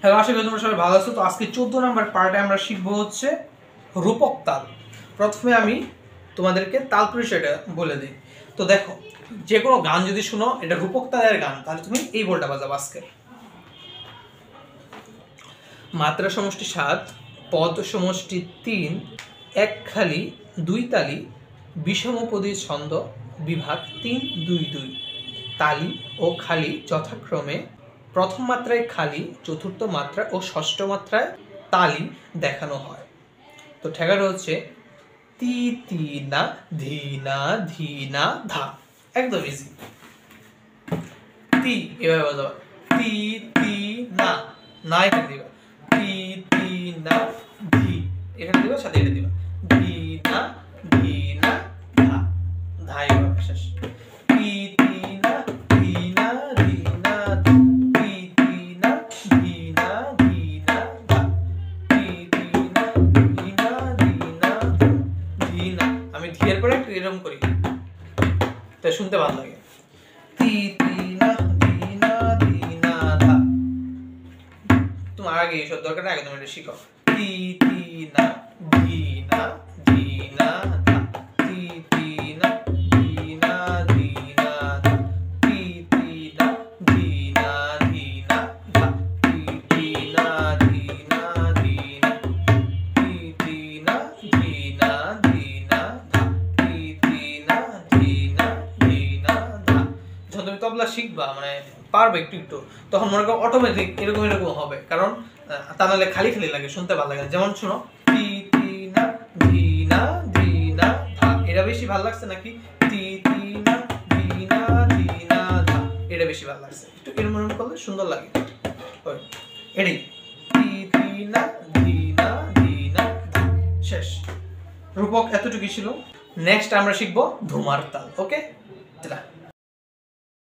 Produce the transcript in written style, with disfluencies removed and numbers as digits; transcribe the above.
Hello, আশা করি তোমরা সবাই ভালো আছো। তো আজকে 14 নম্বর পার্টে আমরা শিখবো হচ্ছে রূপক তাল। প্রথমে আমি তোমাদেরকে তাল পরিচয়টা বলে দিই। তো দেখো, যে কোনো গান যদি শুনো এটা রূপক তালের গান, তাহলে তুমি এই বলটা বাজাবো আজকে। মাত্রা সমষ্টি 7, পদ সমষ্টি 3, এক খালি 2 তালি, বিষমপদী ছন্দ বিভাগ 3, 2, 2। তালি ও খালি যথাক্রমে প্রথম মাত্রায় খালি, চতুর্থ মাত্রা ও ষষ্ঠ মাত্রায় তালি দেখানো হয়। তো ঠেকাটা হচ্ছে তি তি না ধি না ধি না ধা। একদম ইজি। তি এভাবে বাজাবো, তি তি না, না এখানে দিবা, তি তি না ধি এখানে দিবা, সাথে এটা দিবা, ধি না ধি না ধা, ধা এভাবে শেষ। তি তি না ধি না ধি না ধা, তি তি না ধি না ধি না ধা, তি তি না ধি না ধি না ধা, ধি না। আমি ধি এর পরে একটু এরকম করি, তাই শুনতে ভালো লাগে। তি তি না ধি না ধি না ধা। তোমার আগে এইসব দরকার, আগে তুমি এটা শিখো। তি তি না ধি না ধি না ধা, তি তি না ধি না ধি না ধা, তি তি না ধি না ধি না ধা, তি তি না ধি না ধি না, তি তি না ধি না ধি না ধা, তি তি না ধি না ধি না ধা। যখন তুমি তবলা শিখবা, মানে পারবে একটু একটু, তখন মনে করো অটোমেটিক এরকম এরকম হবে, কারণ তা নাহলে খালি খালি লাগে, শুনতে ভালো লাগে। যেমন শোনো, তি তি না ধি না ধি না ধা, এটা বেশি ভালো লাগছে নাকি তি তি না ধি না ধি না ধা, এটা বেশি ভালো লাগছে? একটু এরকম এরকম করলে সুন্দর লাগে। ওই এটাই, তি তি না ধি না ধি না ধা, শেষ। রূপক এতটুকুই ছিল। নেক্সট আমরা শিখবো ধুমার তাল। ওকে,